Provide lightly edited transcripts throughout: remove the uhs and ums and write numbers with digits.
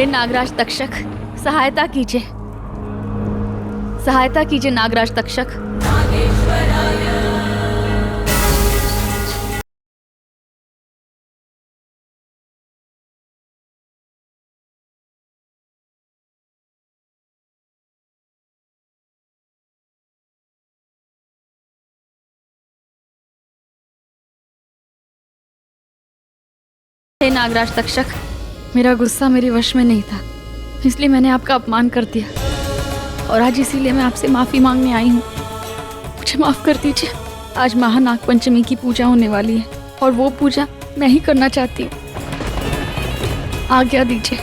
हे नागराज तक्षक, सहायता कीजिए, सहायता कीजिए नागराज तक्षक। हे नागराज तक्षक, मेरा गुस्सा मेरे वश में नहीं था, इसलिए मैंने आपका अपमान कर दिया और आज इसीलिए मैं आपसे माफी मांगने आई हूँ। मुझे माफ कर दीजिए। आज महानाग पंचमी की पूजा होने वाली है और वो पूजा मैं ही करना चाहती हूँ। आज्ञा दीजिए।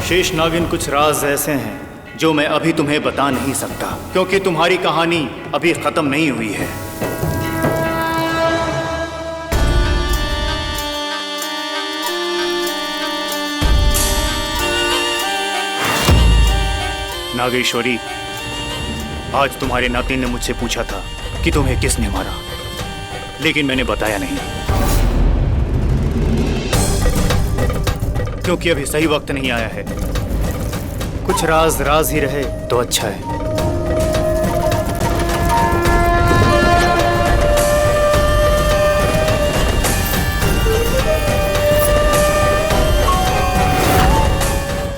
शेष नागिन, कुछ राज ऐसे हैं जो मैं अभी तुम्हें बता नहीं सकता, क्योंकि तुम्हारी कहानी अभी खत्म नहीं हुई है। नागेश्वरी, आज तुम्हारे नातिन ने मुझसे पूछा था कि तुम्हें किसने मारा, लेकिन मैंने बताया नहीं, क्योंकि अभी सही वक्त नहीं आया है। कुछ राज राज ही रहे तो अच्छा है।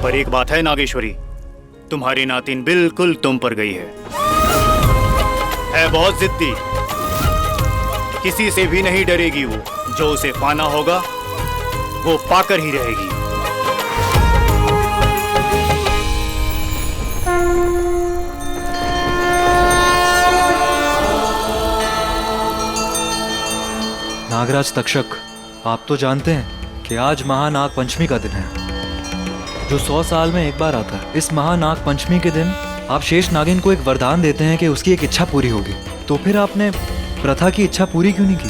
पर एक बात है नागेश्वरी, तुम्हारी नातिन बिल्कुल तुम पर गई है बहुत जिद्दी, किसी से भी नहीं डरेगी। वो जो उसे पाना होगा वो पाकर ही रहेगी। नागराज तक्षक, आप तो जानते हैं कि आज महानाग पंचमी का दिन है, जो 100 साल में एक बार आता है। इस महानाग पंचमी के दिन आप शेष नागिन को एक वरदान देते हैं कि उसकी एक इच्छा पूरी होगी। तो फिर आपने प्रथा की इच्छा पूरी क्यों नहीं की?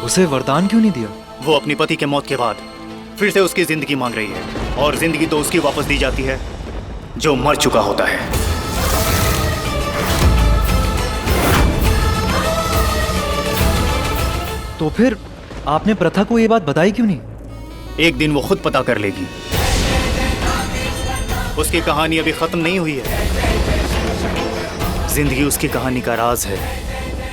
उसे वरदान क्यों नहीं दिया? वो अपनी पति के मौत के बाद फिर से उसकी जिंदगी मांग रही है, और जिंदगी तो उसकी वापस दी जाती है जो मर चुका होता है। तो फिर आपने प्रथा को ये बात बताई क्यों नहीं? एक दिन वो खुद पता कर लेगी। उसकी कहानी अभी खत्म नहीं हुई है। जिंदगी उसकी कहानी का राज है,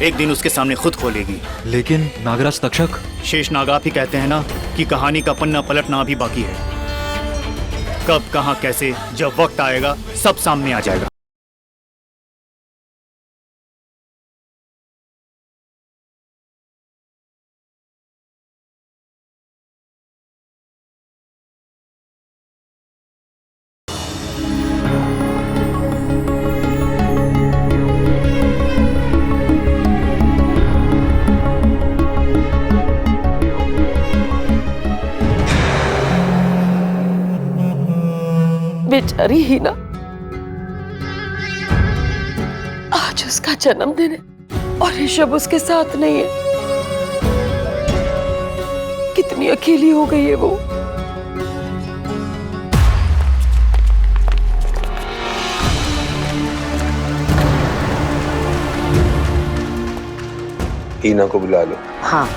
एक दिन उसके सामने खुद खोलेगी। लेकिन नागराज तक्षक, शेषनाग आप ही कहते हैं ना कि कहानी का पन्ना पलटना अभी बाकी है। कब, कहां, कैसे, जब वक्त आएगा सब सामने आ जाएगा। बेचारी हीना, आज उसका जन्मदिन है और ऋषभ उसके साथ नहीं है। कितनी अकेली हो गई है वो। हीना को बुला लो। हाँ।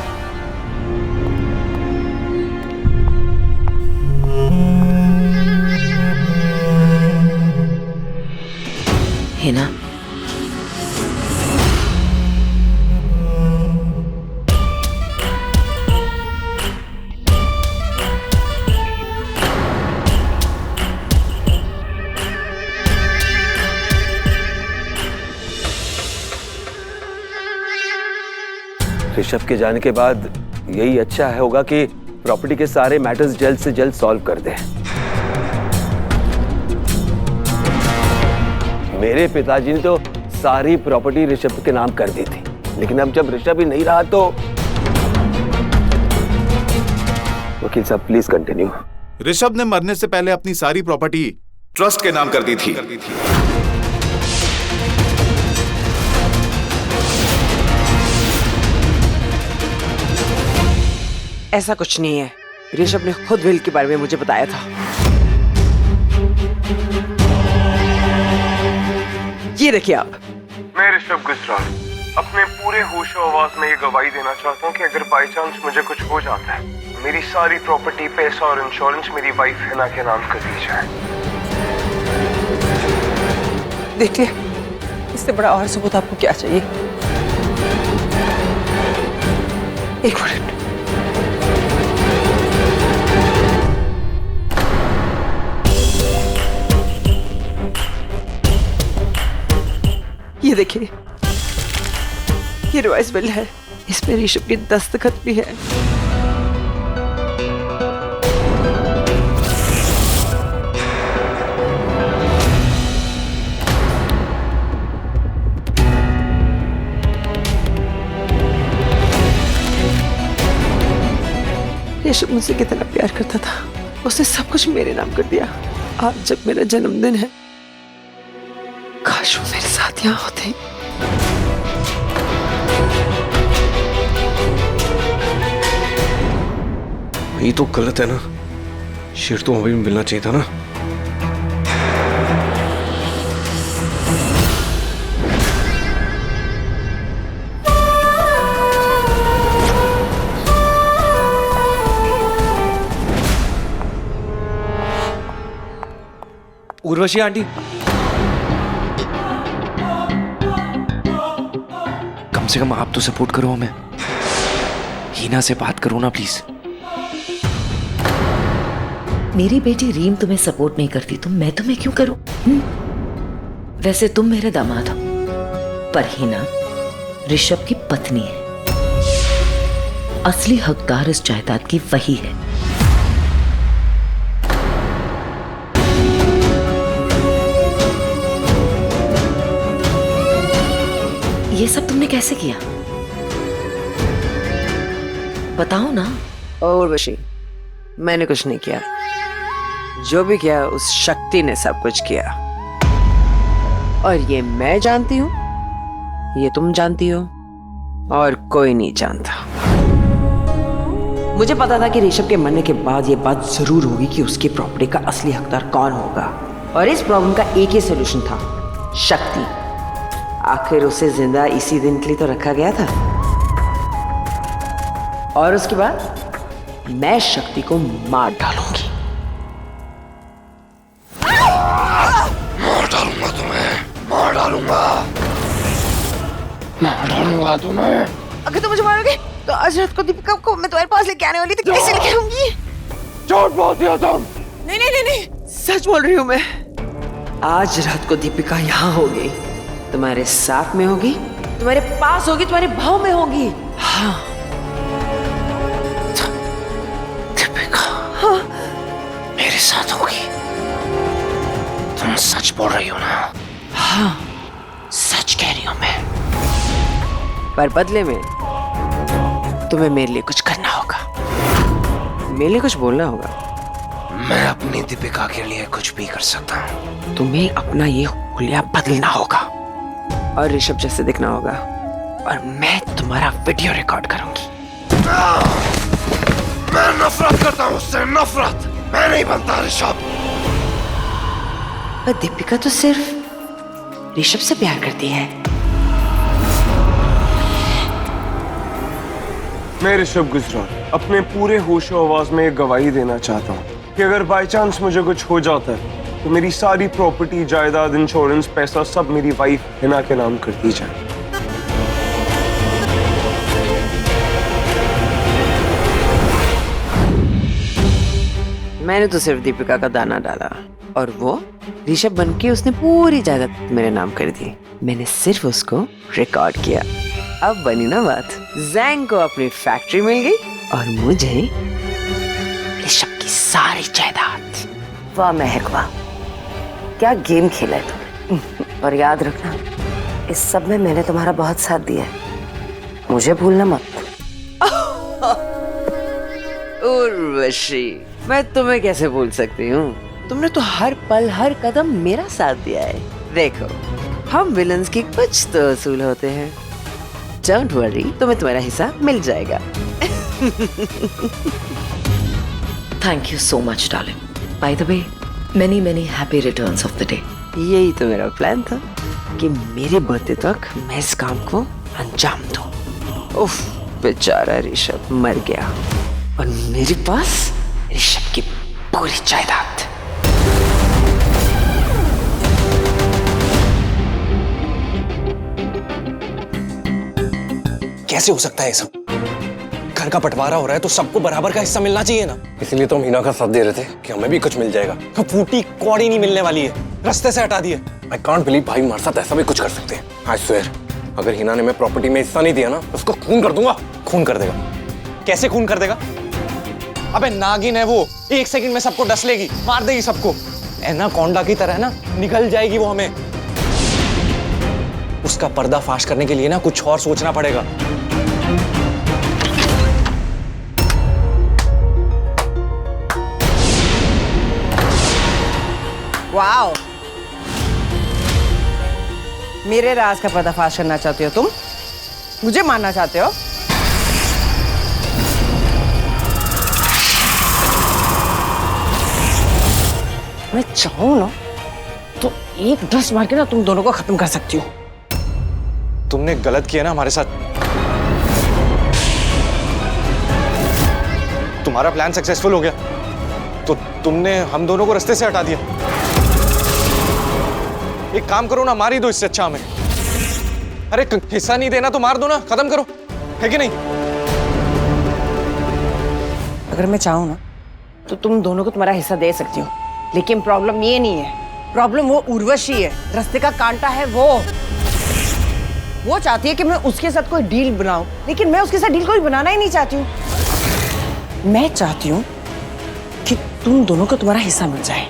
हीना, ऋषभ के जाने के बाद यही अच्छा होगा कि प्रॉपर्टी के सारे मैटर्स जल्द से जल्द सॉल्व कर दें। मेरे पिताजी ने तो सारी प्रॉपर्टी ऋषभ के नाम कर दी थी, लेकिन अब जब ऋषभ ही नहीं रहा तो। वकील साहब प्लीज कंटिन्यू। ऋषभ ने मरने से पहले अपनी सारी प्रॉपर्टी ट्रस्ट के नाम कर दी थी। ऐसा कुछ नहीं है। ऋषभ ने खुद विल के बारे में मुझे बताया था। ये देखिए आप, मैं ऋषभ गुजराल अपने पूरे होशो आवाज में ये गवाही देना चाहता हूँ कि अगर बाई चांस मुझे कुछ हो जाता है, मेरी सारी प्रॉपर्टी, पैसा और इंश्योरेंस मेरी वाइफ हिना के नाम कर दी जाए। देखिए, इससे बड़ा और सबूत आपको क्या चाहिए? एक मिनट। ये देखिए, ये रिवाइज बिल है, इसमें ऋषभ की दस्तखत भी है। ऋषभ मुझसे कितना प्यार करता था, उसने सब कुछ मेरे नाम कर दिया। आज जब मेरा जन्मदिन है, काश वो मेरे साथ यहाँ होते। ये तो गलत है ना, शेर तो अभी मिलना चाहिए था ना। उर्वशी आंटी, कम से कम आप तो सपोर्ट करो हमें। हीना से बात करो ना प्लीज। मेरी बेटी रीम तुम्हें सपोर्ट नहीं करती तो मैं तुम्हें क्यों करूं? वैसे तुम मेरे दामाद हो, पर हीना ऋषभ की पत्नी है। असली हकदार इस जायदाद की वही है। ये सब तुमने कैसे किया? बताओ ना। उर्वशी, मैंने कुछ नहीं किया। जो भी किया उस शक्ति ने सब कुछ किया। और ये मैं जानती हूँ, ये तुम जानती हो, और कोई नहीं जानता। मुझे पता था कि ऋषभ के मरने के बाद ये बात जरूर होगी कि उसकी प्रॉपर्टी का असली हकदार कौन होगा। और इस प्रॉब्लम का एक ही सलूशन था, शक्ति। आखिर उसे जिंदा इसी दिन के लिए तो रखा गया था। और उसके बाद मैं शक्ति को मार डालूंगी। मार डालूंगा तुम्हें, मार डालूंगा, मार डालूंगा तुम्हें। अगर तुम मुझे मारोगे तो आज रात को दीपिका को मैं तुम्हारे पास लेके आने वाली थी, कैसे लेके आऊंगी? झूठ बोलती हो तुम। नहीं नहीं नहीं नहीं, सच बोल रही हूँ मैं। आज रात को दीपिका यहाँ होगी, तुम्हारे साथ में होगी, तुम्हारे पास होगी, तुम्हारे भाव में होगी। हाँ दीपिका, हाँ, मेरे साथ होगी। तुम सच बोल रही हो ना? हाँ, सच कह रही हूँ मैं। पर बदले में तुम्हें मेरे लिए कुछ करना होगा, मेरे लिए कुछ बोलना होगा। मैं अपनी दीपिका के लिए कुछ भी कर सकता हूँ। तुम्हें अपना ये हुलिया बदलना होगा और ऋषभ जैसे दिखना होगा, और मैं तुम्हारा वीडियो रिकॉर्ड करूंगी। मैं नफरत करता हूँ उससे, नफरत। मैं नहीं बनता ऋषभ। पर दीपिका तो सिर्फ ऋषभ से प्यार करती है। मैं ऋषभ गुजराल अपने पूरे होशो आवाज में एक गवाही देना चाहता हूँ कि अगर बाई चांस मुझे कुछ हो जाता है तो मेरी सारी प्रॉपर्टी, जायदाद, इंश्योरेंस, पैसा सब मेरी वाइफ हिना के नाम कर दी जाए। मैंने तो सिर्फ दीपिका का दाना डाला और वो ऋषभ बनके उसने पूरी जायदाद मेरे नाम कर दी। मैंने सिर्फ उसको रिकॉर्ड किया। अब बनी ना बात, जैंग को अपनी फैक्ट्री मिल गई और मुझे ऋषभ की सारी जायदाद। वाह महक वाह, क्या गेम खेला है तुमने। और याद रखना, इस सब में मैंने तुम्हारा बहुत साथ दिया है, मुझे भूलना मत। उर्वशी, मैं तुम्हें कैसे भूल सकती हूँ? तुमने तो हर पल हर कदम मेरा साथ दिया है। देखो, हम विलन्स की कुछ तो असूल होते हैं। डोंट वरी, तुम्हें तुम्हारा हिस्सा मिल जाएगा। Thank you so much darling. By the way, many happy returns of the day. यही तो मेरा प्लान था। कि मेरे बर्थडे तक मैं इस काम को अंजाम दूं। उफ, बेचारा ऋषभ मर गया और मेरे पास ऋषभ की पूरी जायदाद। कैसे हो सकता है ये सब? घर का बंटवारा हो रहा है तो सबको बराबर का हिस्सा मिलना चाहिए ना। इसलिए तो हम हिना का साथ दे रहे थे कि हमें भी कुछ मिल जाएगा। फूटी कौड़ी नहीं मिलने वाली है, रास्ते से हटा दिए। आई कांट बिलीव भाई हमारे साथ ऐसा भी कुछ कर सकते हैं। आई स्वेयर, अगर हिना ने मैं प्रॉपर्टी में हिस्सा नहीं दिया ना, उसको खून कर दूंगा। खून कर देगा? कैसे खून कर देगा? अबे नागिन है वो, 1 सेकंड में सबको डस लेगी, मार देगी सबको। एनाकोंडा की तरह ना निकल जाएगी वो हमें। उसका पर्दाफाश करने के लिए ना कुछ और सोचना पड़ेगा। वाओ, मेरे राज का पर्दाफाश करना चाहते हो तुम? मुझे मारना चाहते हो? मैं चाहूं ना तो एक ड्रस मार के ना तुम दोनों को खत्म कर सकती हो। तुमने गलत किया ना हमारे साथ। तुम्हारा प्लान सक्सेसफुल हो गया तो तुमने हम दोनों को रास्ते से हटा दिया। एक काम करो ना, मार ही दो इससे अच्छा हमें। अरे हिस्सा नहीं देना तो मार दो ना, खत्म करो, है कि नहीं? अगर मैं चाहूं ना तो तुम दोनों को तुम्हारा हिस्सा दे सकती हो, लेकिन प्रॉब्लम ये नहीं है। प्रॉब्लम वो उर्वशी है, रास्ते का कांटा है वो चाहती है कि मैं उसके साथ कोई डील बनाऊं, लेकिन मैं उसके साथ डील कोई बनाना ही नहीं चाहती हूँ। मैं चाहती हूँ कि तुम दोनों को तुम्हारा हिस्सा मिल जाए।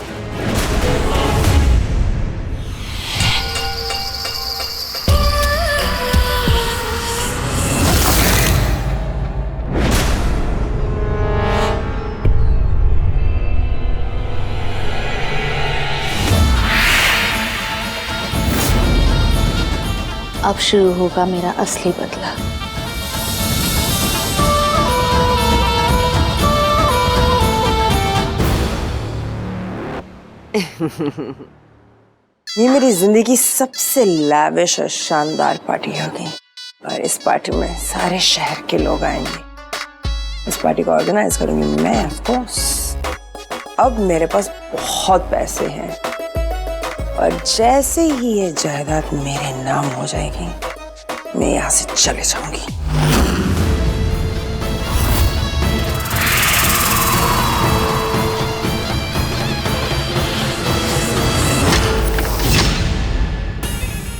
अब शुरू होगा मेरा असली बदला। ये मेरी जिंदगी की सबसे लैविश और शानदार पार्टी होगी और इस पार्टी में सारे शहर के लोग आएंगे। इस पार्टी को ऑर्गेनाइज करूंगी मैं, ऑफ कोर्स। अब मेरे पास बहुत पैसे हैं और जैसे ही ये जायदाद मेरे नाम हो जाएगी, मैं यहाँ से चले जाऊंगी।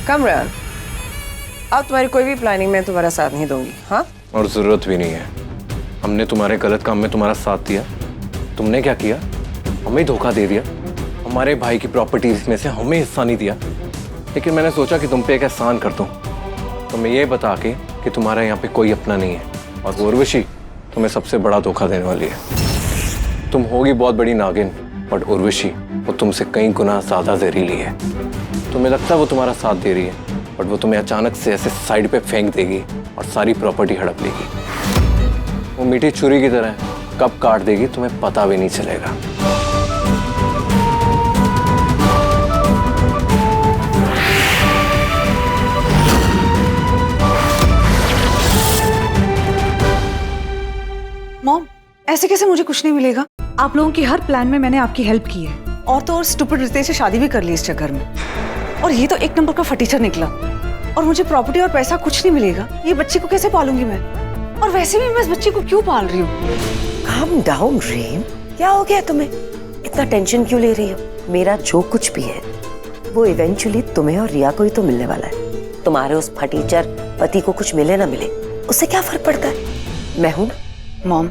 कमरान, अब तुम्हारी कोई भी प्लानिंग में तुम्हारा साथ नहीं दूंगी, हाँ? और जरूरत भी नहीं है। हमने तुम्हारे गलत काम में तुम्हारा साथ दिया। तुमने क्या किया? हमें धोखा दे दिया। हमारे भाई की प्रॉपर्टीज में से हमें हिस्सा नहीं दिया। लेकिन मैंने सोचा कि तुम पे एक एहसान कर दूं। तुम्हें ये बता के कि तुम्हारा यहाँ पे कोई अपना नहीं है और उर्वशी तुम्हें सबसे बड़ा धोखा देने वाली है। तुम होगी बहुत बड़ी नागिन, बट उर्वशी वो तुमसे कई गुना ज्यादा जहरीली है। तुम्हें लगता है वो तुम्हारा साथ दे रही है, बट वो तुम्हें अचानक से ऐसे साइड पे फेंक देगी और सारी प्रॉपर्टी हड़प लेगी। वो मीठी छुरी की तरह है, कब काट देगी तुम्हें पता भी नहीं चलेगा। मॉम, ऐसे कैसे मुझे कुछ नहीं मिलेगा? आप लोगों की हर प्लान में मैंने आपकी हेल्प की है और तो और स्टूपिड रितेश से शादी भी कर ली इस चक्कर में। और ये तो 1 नंबर का फटीचर निकला और मुझे प्रॉपर्टी और पैसा कुछ नहीं मिलेगा। ये बच्चे को कैसे पालूंगी मैं? और वैसे भी मैं इस बच्चे को क्यों पाल रही हूँ? काम डाउन रेम, क्या हो गया तुम्हें? इतना टेंशन क्यों ले रही हो? मेरा जो कुछ भी है वो इवेंचुअली तुम्हें और रिया को ही तो मिलने वाला है। तुम्हारे उस फटीचर पति को कुछ मिले ना मिले, उससे क्या फर्क पड़ता है? मैं हूं ना। Mom,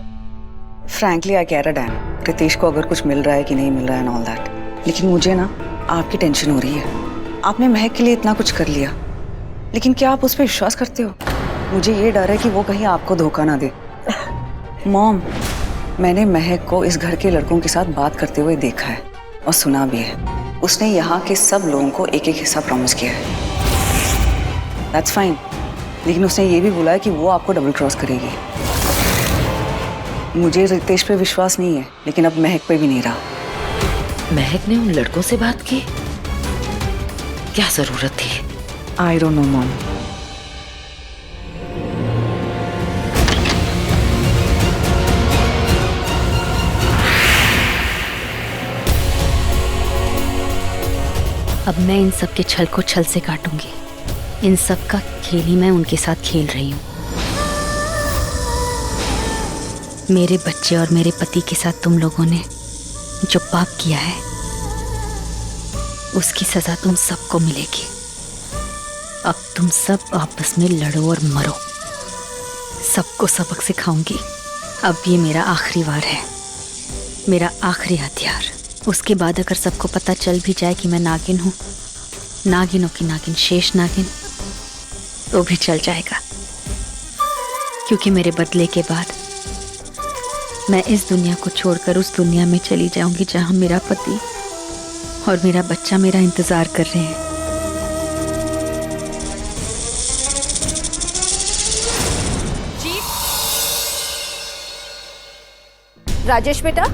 frankly I care a damn Ritesh को अगर कुछ मिल रहा है कि नहीं मिल रहा है एंड ऑल दैट, लेकिन मुझे ना आपकी टेंशन हो रही है। आपने महक के लिए इतना कुछ कर लिया, लेकिन क्या आप उस पर विश्वास करते हो? मुझे ये डर है कि वो कहीं आपको धोखा ना दे। मॉम, मैंने महक को इस घर के लड़कों के साथ बात करते हुए देखा है और सुना भी है। उसने यहाँ के सब लोगों को एक एक हिस्सा प्रॉमिस किया है। दैट्स फाइन, लेकिन उसने ये भी बोला है कि वो आपको डबल क्रॉस करेगी। मुझे रितेश पे विश्वास नहीं है, लेकिन अब महक पे भी नहीं रहा। महक ने उन लड़कों से बात की? क्या जरूरत थी? I don't know, Mom. अब मैं इन सब के छल को छल से काटूंगी। इन सब का खेल ही मैं उनके साथ खेल रही हूँ। मेरे बच्चे और मेरे पति के साथ तुम लोगों ने जो पाप किया है उसकी सजा तुम सबको मिलेगी। अब तुम सब आपस में लड़ो और मरो। सबको सबक सिखाऊंगी। अब ये मेरा आखिरी वार है, मेरा आखिरी हथियार। उसके बाद अगर सबको पता चल भी जाए कि मैं नागिन हूँ, नागिनों की नागिन शेष नागिन, तो भी चल जाएगा, क्योंकि मेरे बदले के बाद मैं इस दुनिया को छोड़कर उस दुनिया में चली जाऊंगी जहां मेरा पति और मेरा बच्चा मेरा इंतजार कर रहे हैं। राजेश बेटा,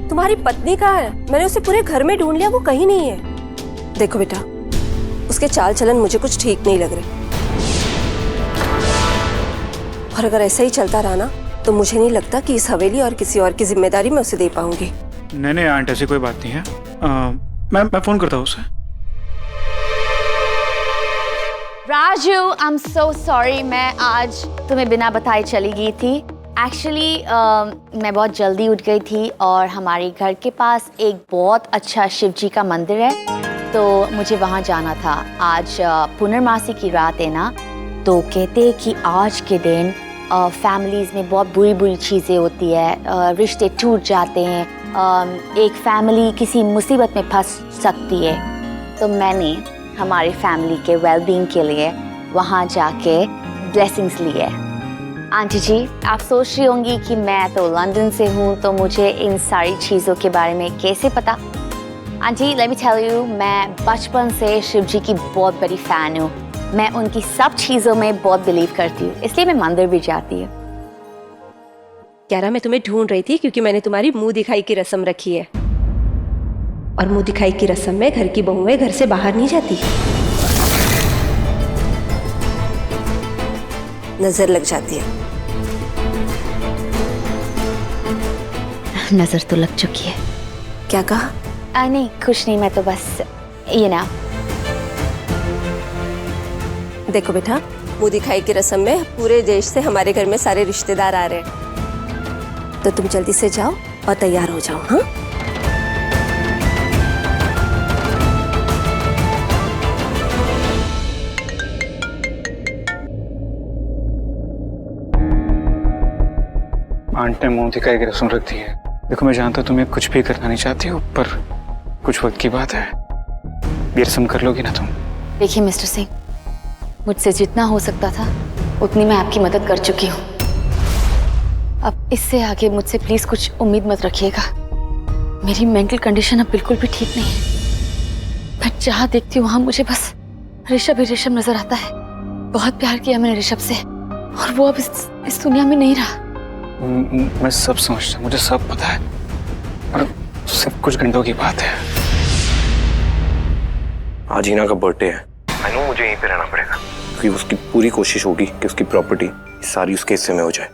तुम्हारी पत्नी कहाँ है? मैंने उसे पूरे घर में ढूंढ लिया, वो कहीं नहीं है। देखो बेटा, उसके चाल चलन मुझे कुछ ठीक नहीं लग रहे, और अगर ऐसा ही चलता रहा ना तो मुझे नहीं लगता कि इस हवेली और किसी और की जिम्मेदारी मैं उसे दे पाऊंगी। नहीं नहीं आंट, ऐसी कोई बात नहीं है। मैं फोन करता हूँ उसे। Raju, I am so sorry, मैं आज तुम्हें बिना बताए चली गई थी। एक्चुअली मैं बहुत जल्दी उठ गई थी और हमारे घर के पास एक बहुत अच्छा शिव जी का मंदिर है, तो मुझे वहाँ जाना था। आज पुनर्मासी की रात है ना, तो कहते हैं कि आज के दिन फैमिलीज़ में बहुत बुरी बुरी चीज़ें होती है, रिश्ते टूट जाते हैं, एक फैमिली किसी मुसीबत में फंस सकती है। तो मैंने हमारी फैमिली के वेलबींग के लिए वहाँ जाके ब्लेसिंग्स लिए। आंटी जी, आप सोच रही होंगी कि मैं तो लंदन से हूँ, तो मुझे इन सारी चीज़ों के बारे में कैसे पता। Aunty, let me tell you, मैं बचपन से शिव जी की बहुत बड़ी फ़ैन हूँ। मैं उनकी सब चीज़ों में बहुत बिलीव करती हूँ, इसलिए मैं मंदिर भी जाती हूँ। क्यारा, मैं तुम्हें ढूंढ रही थी क्योंकि मैंने तुम्हारी मुंह दिखाई की रस्म रखी है, और मुंह दिखाई की रस्म में घर की बहुएं घर से बाहर नहीं जाती, नजर लग जाती है। नजर तो लग चुकी है। क्या कहा? नहीं, कुछ नहीं, मैं तो बस ये ना। देखो बेटा, मुंह दिखाई की रस्म में पूरे देश से हमारे घर में सारे रिश्तेदार आ रहे हैं, तो तुम जल्दी से जाओ और तैयार हो जाओ। हाँ, आंट ने मुंह दिखाई की रस्म रख दी है। देखो, मैं जानता हूँ तुम्हें कुछ भी करना नहीं चाहती हो, पर कुछ वक्त की बात है, ये रस्म कर लोगी ना तुम? देखिए मिस्टर सिंह, मुझसे जितना हो सकता था उतनी मैं आपकी मदद कर चुकी हूँ। अब इससे आगे मुझसे प्लीज कुछ उम्मीद मत रखिएगा। मेरी मेंटल कंडीशन अब बिल्कुल भी ठीक नहीं है। मैं जहाँ देखती हूँ वहाँ मुझे बस ऋषभ ही ऋषभ नजर आता है। बहुत प्यार किया मैंने ऋषभ से, और वो अब इस दुनिया में नहीं रहा। मैं सब समझता हूँ, मुझे सब पता है, और सिर्फ कुछ घंटों की बात है। आज हीना का बर्थडे है। आई नो मुझे यहीं पे रहना पड़ेगा, क्योंकि उसकी पूरी कोशिश होगी कि उसकी प्रॉपर्टी सारी उसके हिस्से में हो जाए,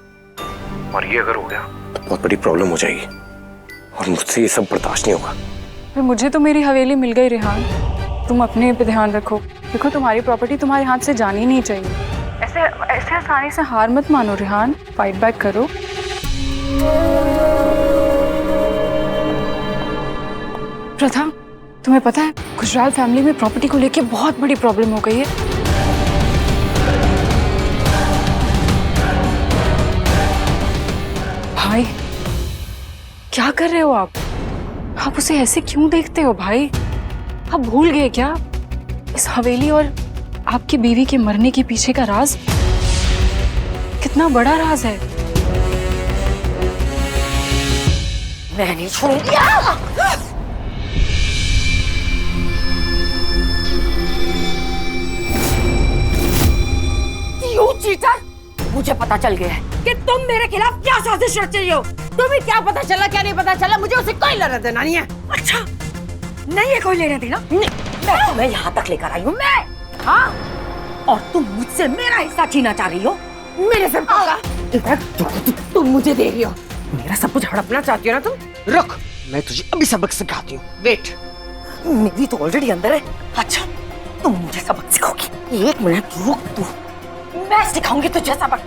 और ये अगर हो गया तो बहुत बड़ी प्रॉब्लम हो जाएगी, और मुझसे ये सब बर्दाश्त नहीं होगा। फिर मुझे तो मेरी हवेली मिल गई रेहान, तुम अपने पे ध्यान रखो। देखो, तुम्हारी प्रॉपर्टी तुम्हारे हाथ से जानी नहीं चाहिए। ऐसे आसानी से हार मत मानो रेहान, फाइट बैक करो। प्रथा, तुम्हें पता है गुजराल फैमिली में प्रॉपर्टी को लेके बहुत बड़ी प्रॉब्लम हो गई है। भाई, क्या कर रहे हो आप? आप उसे ऐसे क्यों देखते हो भाई? आप भूल गए क्या इस हवेली और आपकी बीवी के मरने के पीछे का राज कितना बड़ा राज है? मैं नहीं छोड़ूंगी। चीटर, मुझे पता चल गया है कि तुम मेरे खिलाफ क्या साजिश रच रही हो। तुम्हें क्या पता चला, क्या नहीं पता चला, मुझे उसे कोई लेना देना नहीं है। अच्छा, नहीं है कोई लेना देना? मैं तुम्हें यहाँ तक लेकर आई हूँ। मैं, हाँ, और तुम मुझसे मेरा हिस्सा छीना चाह रही हो, मेरे से तुम मुझे दे रही हो, मेरा सब कुछ हड़पना चाहती हो ना तुम। रुक, मैं तुझे अभी सबक सिखाती हूँ। वेट, मेरी तो ऑलरेडी अंदर है। अच्छा, तुम मुझे सबक सिखाओगी? 1 मिनट रुक तू, मैं सिखाऊंगी तुझे सबक।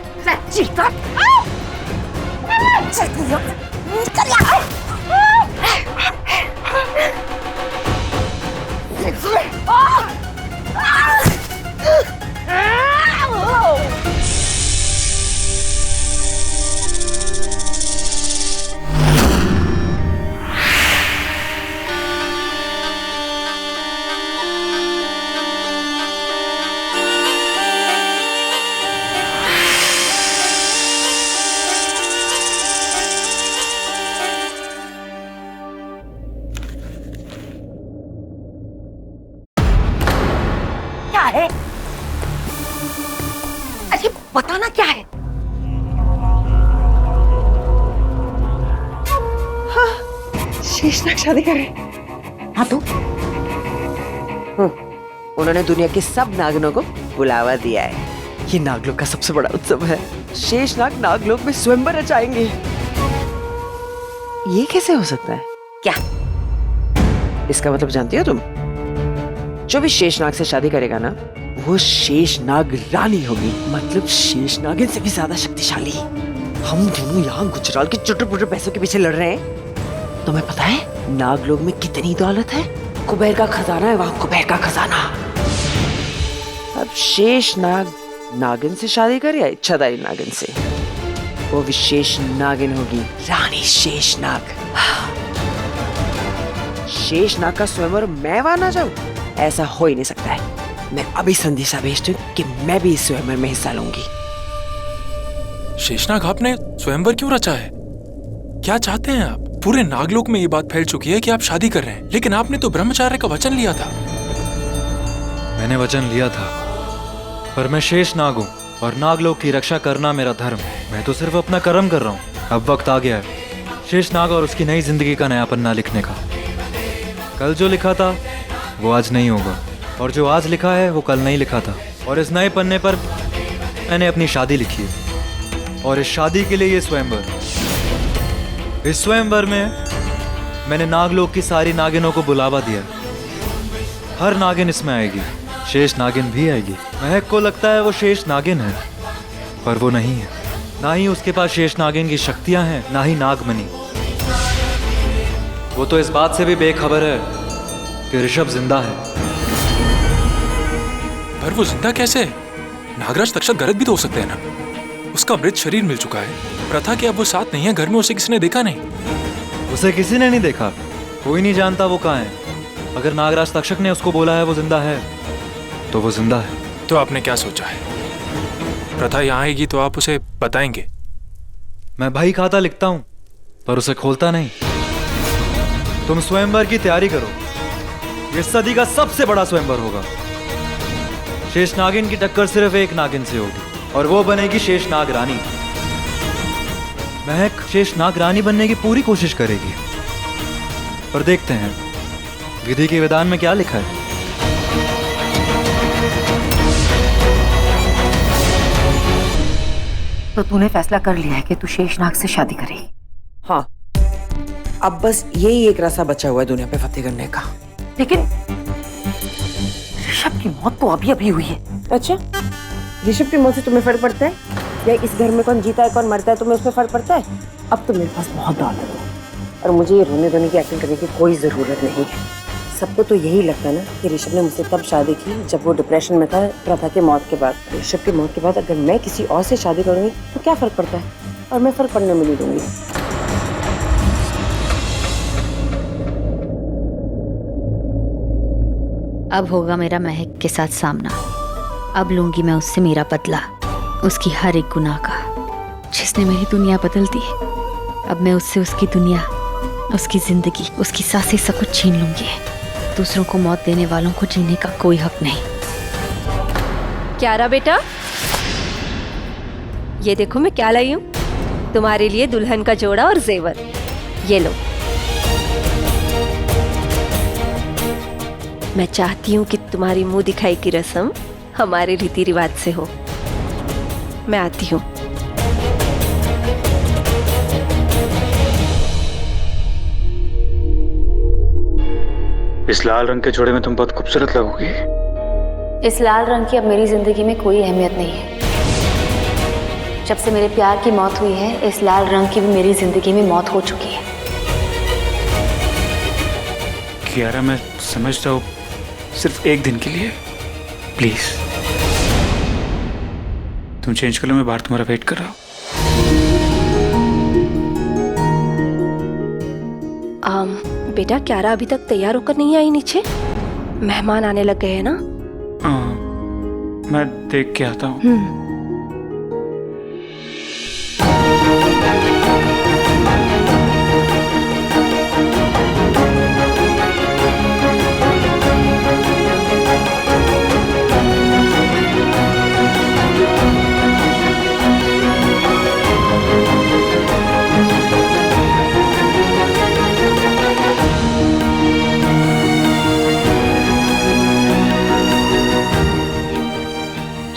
क्या है? अरे बताना क्या है? हाँ, शेषनाग शादी करे। हाँ तो उन्होंने दुनिया के सब नागिनों को बुलावा दिया है। ये नागलोक का सबसे बड़ा उत्सव है। शेषनाग नागलोक में स्वयंवर रचाएंगे। ये कैसे हो सकता है? क्या? इसका मतलब जानती हो तुम? जो भी शेषनाग से शादी करेगा ना, वो शेषनाग रानी होगी, मतलब शेषनागिन से भी ज्यादा शक्तिशाली। हम दोनों यहाँ गुजराल के छोटे छोटे पैसों के पीछे लड़ रहे हैं। तुम्हें पता है नागलोक में कितनी दौलत है? कुबेर का खजाना है वहाँ, कुबेर का खजाना। अब शेषनाग नागिन से शादी करे या इच्छाधारी नागिन से, वो विशेष नागिन होगी, रानी शेषनाग। शेषनाग का स्वयंवर मैं वहां ना जाऊं, ऐसा हो ही नहीं सकता है। मैं अभी संदेशा भेजती हूँ कि मैं भी इस स्वयंवर में हिस्सा लूंगी। शेषनाग, आपने स्वयंवर क्यों रचा है? क्या चाहते हैं आप? पूरे नागलोक में ये बात फैल चुकी है कि आप शादी कर रहे हैं, लेकिन आपने तो ब्रह्मचार्य का वचन लिया था। मैंने वचन लिया था, पर मैं शेषनाग हूँ और नागलोक की रक्षा करना मेरा धर्म है। मैं तो सिर्फ अपना कर्म कर रहा हूँ। अब वक्त आ गया है शेषनाग और उसकी नई जिंदगी का नया पन्ना लिखने का। कल जो लिखा था वो आज नहीं होगा, और जो आज लिखा है वो कल नहीं लिखा था। और इस नए पन्ने पर मैंने अपनी शादी लिखी है, और इस शादी के लिए ये स्वयंवर। इस स्वयंवर में मैंने नागलोक की सारी नागिनों को बुलावा दिया। हर नागिन इसमें आएगी, शेष नागिन भी आएगी। महक को लगता है वो शेष नागिन है, पर वो नहीं है। ना ही उसके पास शेष नागिन की शक्तियां हैं, ना ही नागमणि। वो तो इस बात से भी बेखबर है कि ऋषभ जिंदा है। पर वो जिंदा कैसे? नागराज तक्षक गरज भी तो हो सकते हैं ना। उसका मृत शरीर मिल चुका है। प्रथा कि अब वो साथ नहीं है, घर में उसे किसी ने देखा नहीं। उसे किसी ने नहीं देखा, कोई नहीं जानता वो कहाँ है। अगर नागराज तक्षक ने उसको बोला है वो जिंदा है, तो वो जिंदा है। तो आपने क्या सोचा है? प्रथा यहाँ आएगी तो आप उसे बताएंगे? मैं भाई खाता लिखता हूँ, पर उसे खोलता नहीं। तुम स्वयंवर की तैयारी करो, ये सदी का सबसे बड़ा स्वयंवर होगा। शेष नागिन की टक्कर सिर्फ एक नागिन से होगी, और वो बनेगी शेषनाग रानी। महक शेषनाग रानी बनने की पूरी कोशिश करेगी, पर देखते हैं विधि के विधान में क्या लिखा है। तो तूने फैसला कर लिया है कि तू शेषनाग से शादी करेगी? हाँ, अब बस यही एक रास्ता बचा हुआ है दुनिया पे फतेह करने का। लेकिन ऋषभ की मौत तो अभी अभी हुई है। अच्छा, ऋषभ की मौत से तुम्हें फर्क पड़ता है? या इस घर में कौन जीता है कौन मरता है तुम्हें उसमें फर्क पड़ता है? अब तो मेरे पास बहुत दौलत है और मुझे ये रोने धोने की एक्टिंग करने की कोई जरूरत नहीं है। सबको तो यही लगता है ना कि ऋषभ ने मुझसे तब शादी की जब वो डिप्रेशन में था प्रथा के मौत के बाद। ऋषभ की मौत के बाद अगर मैं किसी और से शादी करूंगी तो क्या फर्क पड़ता है? और मैं फर्क पड़ने में नहीं दूंगी। अब होगा मेरा महक के साथ सामना। अब लूंगी मैं उससे मेरा बदला, उसकी हर एक गुनाह का, जिसने मेरी दुनिया बदल दी। अब मैं उससे उसकी दुनिया, उसकी जिंदगी, उसकी सांसें सब कुछ छीन लूंगी। दूसरों को मौत देने वालों को जीने का कोई हक नहीं। क्यारा बेटा, ये देखो मैं क्या लाई हूँ तुम्हारे लिए, दुल्हन का जोड़ा और जेवर। ये लो। मैं चाहती हूँ कि तुम्हारी मुंह दिखाई की रस्म हमारे रीति रिवाज से हो। मैं आती हूँ। इस लाल रंग के जोड़े में तुम बहुत खूबसूरत लगोगी। इस लाल रंग की अब मेरी जिंदगी में कोई अहमियत नहीं है। जब से मेरे प्यार की मौत हुई है, इस लाल रंग की भी मेरी जिंदगी में मौत हो चुकी है। कियारा, मैं समझता हूँ सिर्फ एक दिन के लिए, प्लीज तुम चेंज कर लो, मैं बाहर तुम्हारा वेट कर रहा हूँ। बेटा, क्यारा अभी तक तैयार होकर नहीं आई नीचे? मेहमान आने लग गए हैं ना? मैं देख के आता हूँ।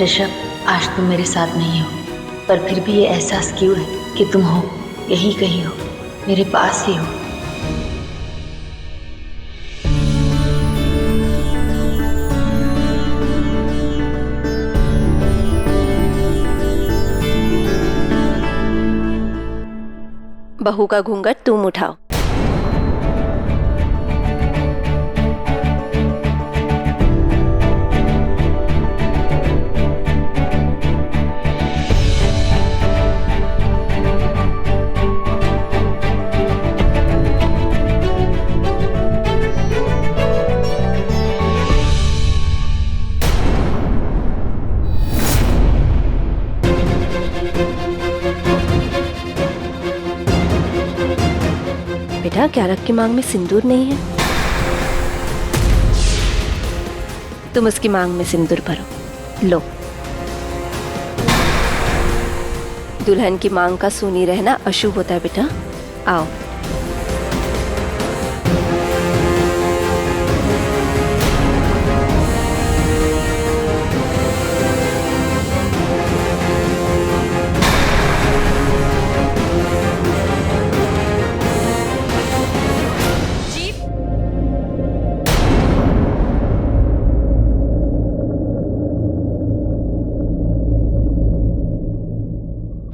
ऋषभ, आज तुम मेरे साथ नहीं हो, पर फिर भी ये एहसास क्यों है कि तुम हो, यही कहीं हो, मेरे पास ही हो। बहू का घूंघट तुम उठाओ। बेटा, क्यारा की मांग में सिंदूर नहीं है? तुम उसकी मांग में सिंदूर भरो। लो। दुल्हन की मांग का सूनी रहना अशुभ होता है बेटा। आओ।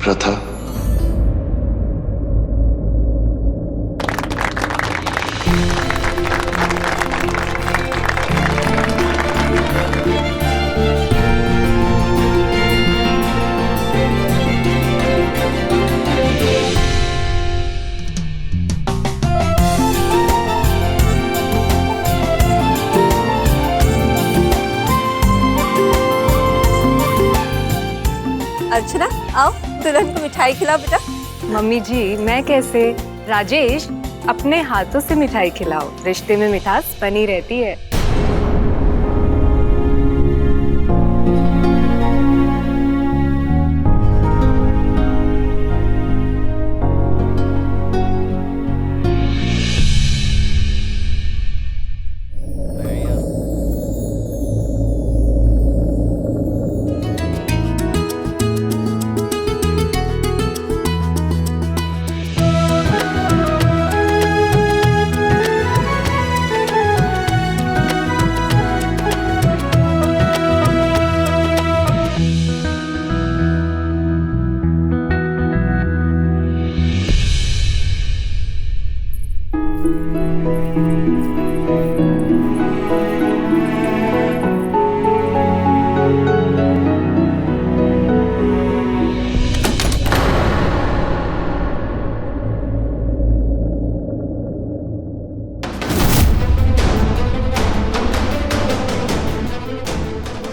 प्रथा, अर्चना, आओ दुल्हन को मिठाई खिलाओ बेटा। मम्मी जी, मैं कैसे? राजेश, अपने हाथों से मिठाई खिलाओ, रिश्ते में मिठास बनी रहती है।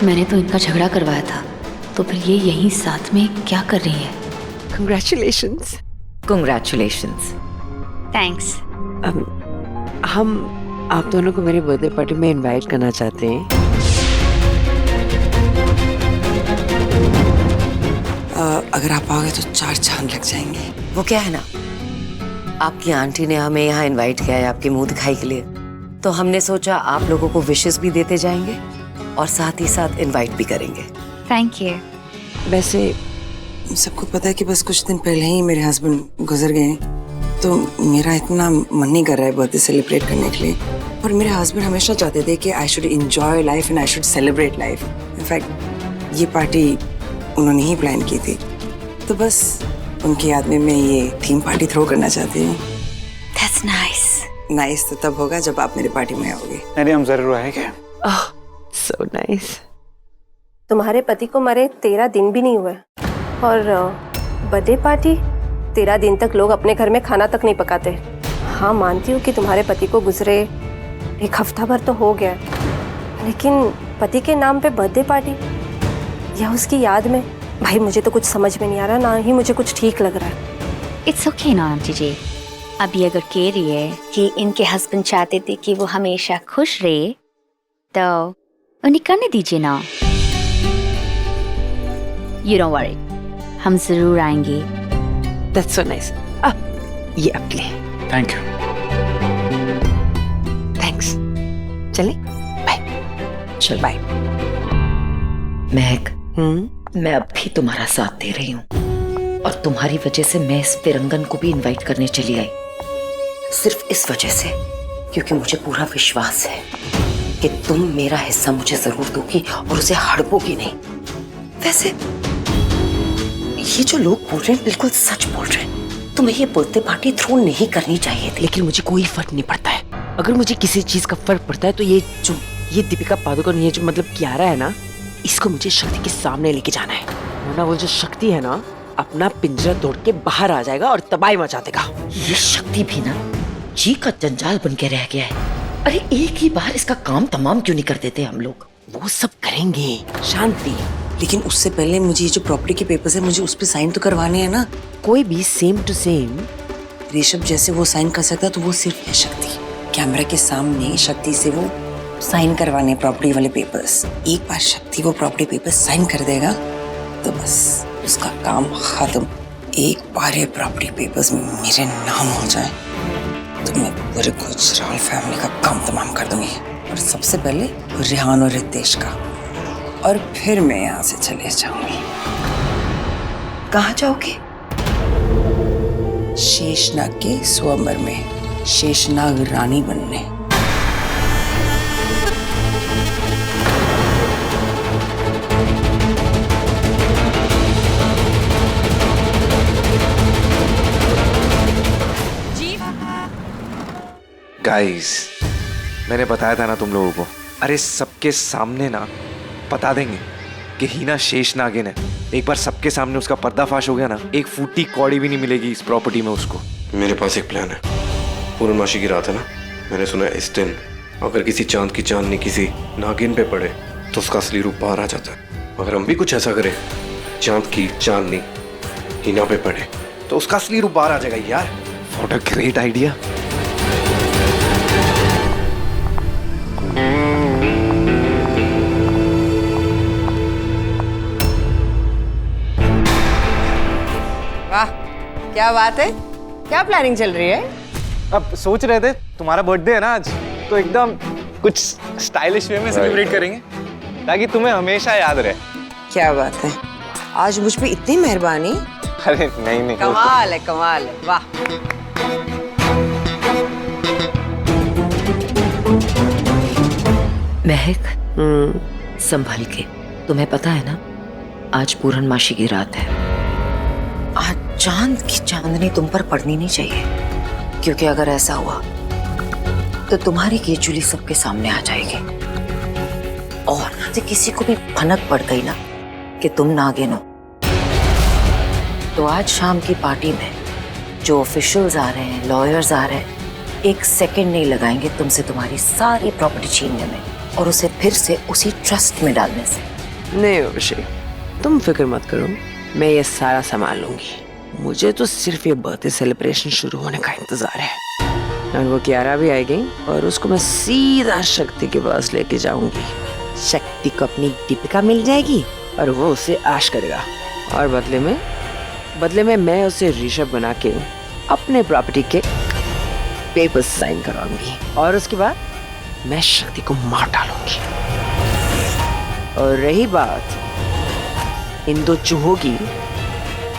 मैंने तो इनका झगड़ा करवाया था, तो फिर ये यहीं साथ में क्या कर रही है? Congratulations. Congratulations. थैंक्स। हम आप दोनों को मेरी बर्थडे पार्टी में इनवाइट करना चाहते हैं। अगर आप आओगे तो 4 चांद लग जाएंगे। वो क्या है ना, आपकी आंटी ने हमें यहाँ इनवाइट किया है आपके मुंह दिखाई के लिए, तो हमने सोचा आप लोगों को विशेस भी देते जाएंगे और साथ ही साथ इनवाइट भी करेंगे। Thank you. वैसे सबको पता है कि बस कुछ दिन पहले ही मेरे हस्बैंड गुजर गए हैं, तो मेरा इतना मन नहीं कर रहा है बर्थडे सेलिब्रेट करने के लिए। और मेरे हस्बैंड हमेशा चाहते थे कि I should enjoy life and I should celebrate life. In fact ये पार्टी उन्होंने ही प्लान की थी, तो बस उनकी याद में मैं ये थीम पार्टी थ्रो करना चाहती हूँ। That's nice. नाइस तो तब होगा जब आप मेरे पार्टी में आओगे। अरे हम जरूर आएंगे। So nice. तुम्हारे पति को मरे 13 दिन भी नहीं हुए और बर्थडे पार्टी? 13 दिन तक लोग अपने घर में खाना तक नहीं पकाते। हाँ मानती हूँ कि तुम्हारे पति को गुजरे 1 हफ्ता भर तो हो गया, लेकिन पति के नाम पे बर्थडे पार्टी या उसकी याद में? भाई मुझे तो कुछ समझ में नहीं आ रहा, ना ही मुझे कुछ ठीक लग रहा है। इट्स ओके ना आंटी जी, अभी अगर कह रही है कि इनके हस्बैंड चाहते थे कि वो हमेशा खुश रहे, तो उन्हें करने दीजिए ना। यू डोंट वरी, हम जरूर आएंगे। That's so nice. ये आपके लिए। Thank you. थैंक्स। चले बाय। चल बाय। महक, मैं अब भी तुम्हारा साथ दे रही हूँ और तुम्हारी वजह से मैं इस फिरंगन को भी इनवाइट करने चली आई, सिर्फ इस वजह से क्योंकि मुझे पूरा विश्वास है कि तुम मेरा हिस्सा मुझे जरूर दोगी और उसे हड़पोगी नहीं। वैसे ये जो लोग बोल रहे हैं बिल्कुल सच बोल रहे हैं। तुम्हें ये बर्थडे पार्टी थ्रो नहीं करनी चाहिए थी। लेकिन मुझे कोई फर्क नहीं पड़ता है। अगर मुझे किसी चीज का फर्क पड़ता है तो ये दीपिका पादुकोण, ये जो मतलब कियारा है ना, इसको मुझे शक्ति के सामने लेके जाना है, वरना वो जो शक्ति है ना अपना पिंजरा तोड़ के बाहर आ जाएगा और तबाही मचा देगा। ये शक्ति भी ना जी का जंजाल बन के रह गया है। अरे एक ही बार इसका काम तमाम क्यों नहीं कर देते हम लोग? वो सब करेंगे, शांति। लेकिन उससे पहले मुझे ये जो प्रॉपर्टी के पेपर्स है, मुझे उस पर साइन तो करवाने हैं ना। कोई भी सेम टू सेम ऋषभ जैसे वो साइन कर सकता तो वो सिर्फ है शक्ति। कैमरा के सामने शक्ति से वो साइन करवाने प्रॉपर्टी वाले पेपर्स। एक बार शक्ति वो प्रॉपर्टी पेपर्स साइन कर देगा तो बस उसका काम खत्म। एक बार ये प्रॉपर्टी पेपर्स में मेरे नाम हो जाए तो मैं पूरे गुजराल फैमिली का काम तमाम कर दूंगी, और सबसे पहले रेहान और रितेश का, और फिर मैं यहाँ से चले जाऊंगी। कहाँ जाओगे? शेषनाग के स्वयंवर में शेषनाग रानी बनने। गाइस, मैंने बताया था ना तुम लोगों को, अरे सबके सामने ना बता देंगे कि हीना शेष नागिन है। एक बार सबके सामने उसका पर्दाफाश हो गया ना, एक फूटी कौड़ी भी नहीं मिलेगी इस प्रॉपर्टी में उसको। मेरे पास एक प्लान है। पूर्णमासी की रात है ना, मैंने सुना है इस दिन अगर किसी चांद की चांदनी किसी नागिन पे पड़े तो उसका असली रूप बाहर आ जाता है। अगर हम भी कुछ ऐसा करें, चांद की चांदनी हीना पे पड़े तो उसका असली रूप बाहर आ जाएगा यार। What a great idea. वाह, क्या बात है, क्या प्लानिंग चल रही है? अब सोच रहे थे तुम्हारा बर्थडे है ना आज, तो एकदम कुछ स्टाइलिश वे में सेलिब्रेट करेंगे ताकि तुम्हें हमेशा याद रहे। क्या बात है, आज मुझ पे इतनी मेहरबानी। अरे नहीं कमाल है, कमाल है, वाह। महक, संभल के। तुम्हें पता है ना आज पूर्णमासी की रात है। आज चांद की चांदनी तुम पर पड़नी नहीं चाहिए, क्योंकि अगर ऐसा हुआ तो तुम्हारी केचुली सबके सामने आ जाएगी, और यदि किसी को भी भनक पड़ गई ना कि तुम नागिन हो, तो आज शाम की पार्टी में जो ऑफिशियल्स आ रहे हैं, लॉयर्स आ रहे हैं, 1 सेकंड नहीं लगाएंगे तुमसे तुम्हारी सारी प्रॉपर्टी छीनने में और उसे फिर से उसी ट्रस्ट में डालने से। नहीं अभिषेक, तुम फिक्र मत करो, मैं ये सारा संभाल लूंगी। मुझे तो सिर्फ ये बर्थडे सेलिब्रेशन शुरू होने का इंतजार है, और वो कियारा भी आएगी और उसको मैं सीधा शक्ति के पास लेके जाऊंगी। शक्ति को अपनी दीपिका मिल जाएगी और वो उसे आश करेगा, और बदले में मैं उसे ऋषभ बना के अपने प्रॉपर्टी के पेपर्स साइन करवाऊंगी, और उसके बाद मैं शक्ति को मार डालूंगी। और रही बात इन दो चूहों की,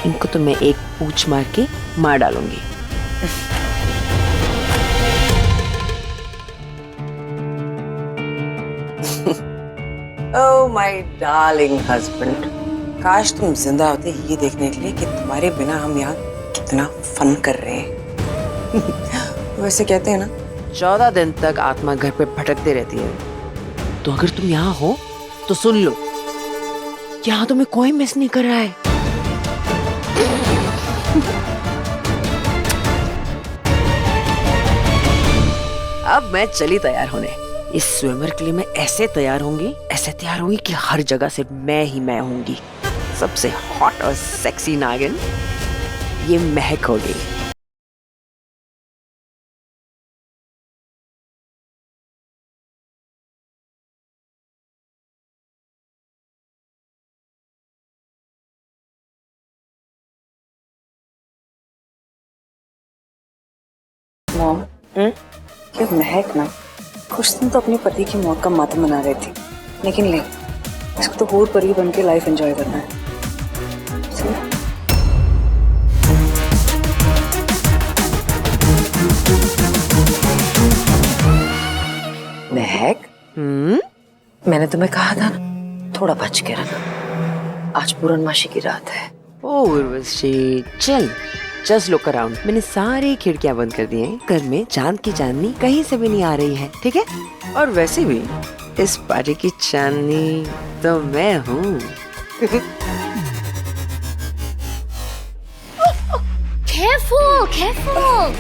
इनको तो मैं एक पूंछ मार के मार डालूंगी। ओह माय डार्लिंग हस्बैंड, काश तुम जिंदा होते ये देखने के लिए कि तुम्हारे बिना हम यहाँ कितना फन कर रहे हैं। वैसे कहते हैं ना, 14 दिन तक आत्मा घर पे भटकती रहती है, तो अगर तुम यहाँ हो तो सुन लो, यहाँ तुम्हें कोई मिस नहीं कर रहा है। अब मैं चली तैयार होने। इस स्विमर के लिए मैं ऐसे तैयार होंगी कि हर जगह से मैं ही मैं होंगी। सबसे हॉट और सेक्सी नागिन ये महक होगी। मॉम, ये महक ना कुछ दिन तो अपने पति की मौत का मातम मना रही थी, लेकिन ले इसको तो हूर परी बन के लाइफ एंजॉय करना है। महक, मैंने तुम्हें कहा था ना, थोड़ा बच के रहना, आज पूर्णमासी की रात है। ओ उर्वशी, चल जस्ट लुक अराउंड। मैंने सारी खिड़कियां बंद कर दी हैं। घर में चांद की चांदनी कहीं से भी नहीं आ रही है, ठीक है? और वैसे भी इस पार्टी की चांदनी तो मैं हूँ। केयरफुल केयरफुल,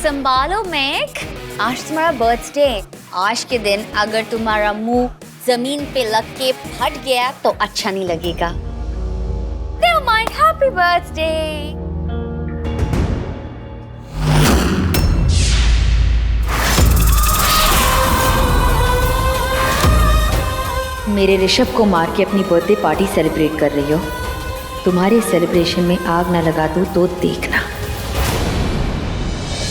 संभालो मैक। आज तुम्हारा बर्थडे। आज के दिन अगर तुम्हारा मुंह जमीन पे लग के फट गया तो अच्छा नहीं लगेगा। Never mind, happy birthday। मेरे ऋषभ को मार के अपनी बर्थडे पार्टी सेलिब्रेट कर रही हो। तुम्हारे सेलिब्रेशन में आग ना लगा दूं तो देखना।